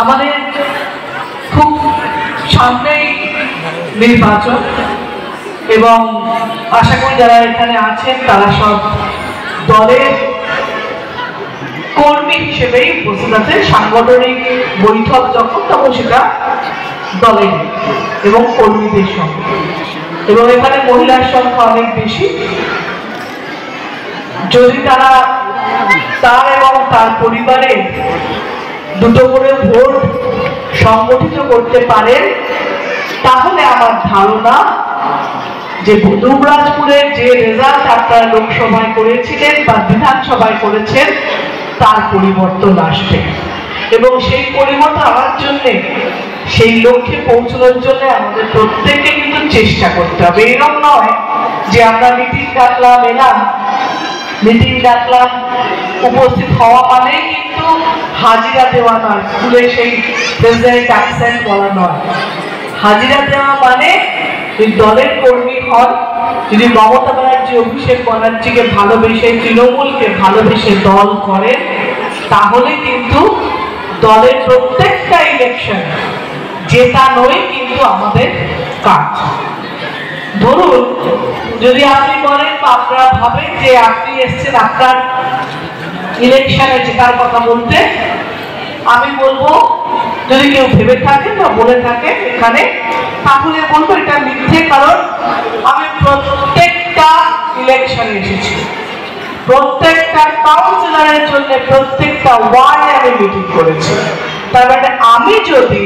আমাদের খুব সামনেই নির্বাচন এবং আশা করি যারা এখানে আছেন তারা সব দলের কর্মী হিসেবেই উপস্থিত আছেন। সাংগঠনিক বৈঠক যখন তখন সেটা দলের এবং কর্মীদের সঙ্গে, এবং এখানে মহিলার সংখ্যা অনেক বেশি। যদি তারা তার এবং তার পরিবারের দুটো করে ভোট সংগঠিত করতে পারেন তাহলে আমার ধারণা যে দুবরাজপুরের যে রেজাল্ট আপনারা লোকসভায় করেছিলেন বা বিধানসভায় করেছেন তার পরিবর্তন আসবে, এবং সেই পরিবর্তন আনার জন্য সেই লক্ষ্যে পৌঁছানোর জন্য আমাদের প্রত্যেককে কিন্তু চেষ্টা করতে হবে। এরকম নয় যে আমরা মিটিং ডাকলাম এলাম, মিটিং ডাকলাম উপস্থিত হওয়া মানে কিন্তু হাজিরা দেওয়া নয়, স্কুলে সেই প্রেজেন্ট অ্যাবসেন্ট বলা নয়। হাজিরা দেওয়া মানে দলের কর্মী হন, যদি মমতা ব্যানার্জি অভিষেক ব্যানার্জিকে ভালোবেসে তৃণমূলকে ভালোবেসে দল করেন তাহলে কিন্তু দলের প্রত্যেকটা ইলেকশন জেতা নয় কিন্তু আমাদের কাজ। ধরুন যদি আপনি বলেন বা আপনারা ভাবেন যে আপনি এসছেন আপনার ইলেকশনে জেতার কথা বলতে, আমি বলবো যদি কেউ ভেবে থাকেন বা বলে থাকেন এখানে তাহলে বলবো এটা মিথ্যে, কারণ আমি প্রত্যেকটা ইলেকশনে এসেছি, প্রত্যেকটা কাউন্সিলরের জন্য প্রত্যেকটা ওয়ার্ডে আমি মিটিং করেছি। তার মানে আমি যদি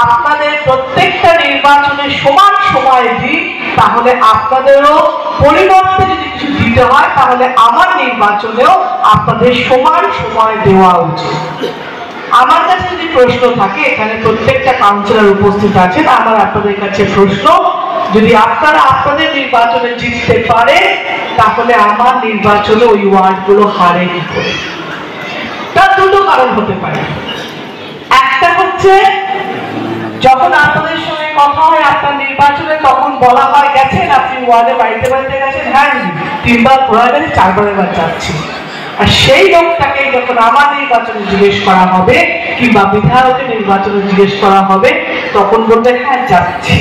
আপনাদের প্রত্যেকটা নির্বাচনে সমান সময় দিই তাহলে আপনাদেরও পরিবর্তে যদি কিছু দিতে হয় তাহলে আমার নির্বাচনেও আপনাদের সমান সময় দেওয়া উচিত। আমার কাছে যদি প্রশ্ন থাকে, এখানে প্রত্যেকটা কাউন্সিলর উপস্থিত আছেন, আমার আপনাদের কাছে প্রশ্ন, যদি আপনারা আপনাদের নির্বাচনে জিততে পারে তাহলে আমার নির্বাচনে ওই ওয়ার্ডগুলো হারে কি করে? তার দুটো কারণ হতে পারে। একটা হচ্ছে যখন আপনাদের সঙ্গে কথা হয় আপনার নির্বাচনে তখন বলা হয় গেছেন আপনি ওয়ার্ডে বাড়িতে বাড়িতে গেছেন, হ্যাঁ 3বার ঘোরা গেছে 4বার এবার যাচ্ছি, আর সেই লোকটাকে যখন আমার নির্বাচনে জিজ্ঞেস করা হবে কিংবা বিধায়কের নির্বাচনে জিজ্ঞেস করা হবে তখন বলবে হ্যাঁ যাচ্ছি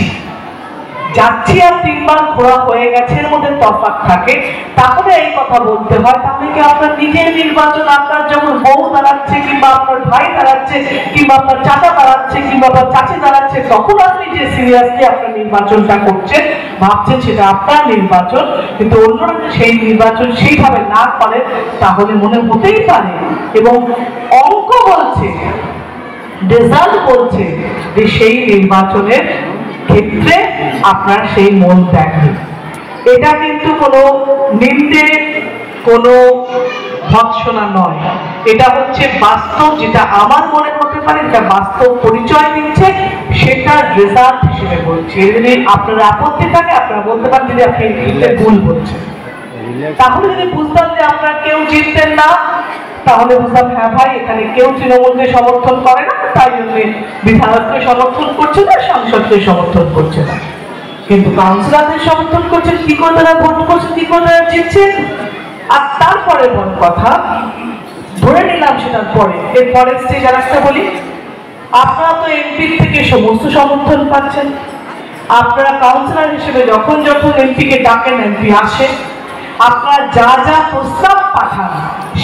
যাচ্ছি আর 3বার ঘোরা হয়ে গেছে, এর মধ্যে তফাৎ থাকে। তাহলে এই কথা বলতে হয় তাহলে কি আপনার নিজের নির্বাচন আপনার যখন বউ দাঁড়াচ্ছে কিংবা আপনার ভাই দাঁড়াচ্ছে কিংবা আপনার চাচা দাঁড়াচ্ছে কিংবা আপনার চাচি দাঁড়াচ্ছে তখন আপনি যে সিরিয়াসলি আপনার নির্বাচনটা করছেন ভাবছেন সেটা আপনার নির্বাচন, কিন্তু অন্যরা সেই নির্বাচন সেইভাবে না করে তাহলে মনে হতেই পারে এবং অঙ্ক বলছে, রেজাল্ট বলছে যে সেই নির্বাচনের ক্ষেত্রে আপনার সেই মন দেখেন। এটা কিন্তু কোনো নিন্দে কোনো ভৎসনা নয়, এটা হচ্ছে বাস্তব, যেটা আমার মনে হতে পারে এটা বাস্তব পরিচয় দিচ্ছে, সেটা রেজাল্ট হিসেবে বলছে। যদি আপনার আপত্তি থাকে আপনারা বলতে পারেন যদি আপনি ভুল বলছেন, তাহলে যদি বুঝতাম যে আপনারা কেউ জিততেন না তাহলে বুঝলাম হ্যাঁ ভাই এখানে কেউ তৃণমূলকে সমর্থন করে না তাই জন্য বিধায়ককে সমর্থন করছে না সাংসদকে সমর্থন করছে না, কিন্তু কাউন্সিলরদের সমর্থন করছে, কি করে তারা ভোট করছে, কি করে তারা জিতছেন। আর তারপরে বড় কথা ধরে নিলাম সেটার পরে এরপরে স্টেজ আর একটা বলি, আপনারা তো এমপির থেকে সমস্ত সমর্থন পাচ্ছেন, আপনারা কাউন্সিলর হিসেবে যখন যখন এমপিকে ডাকেন এমপি আসে, আপনারা যা যা প্রস্তাব পাঠান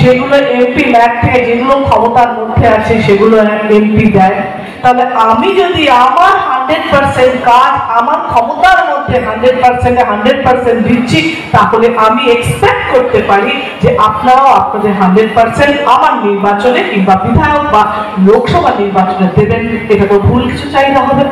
সেগুলো এমপি ম্যাট থেকে যেগুলো ক্ষমতার মধ্যে আছে সেগুলো এমপি দেয়। তাহলে আমি যদি আমার 100% কাজ আমার ক্ষমতার মধ্যে 100% দিচ্ছি তাহলে আমি এক্সপেক্ট করতে পারি যে আপনারাও আপনাদের 100% আমার নির্বাচনে কিংবা বিধায়ক বা লোকসভা নির্বাচনে দেবেন। এটা তো ভুল কিছু চাই না হবে।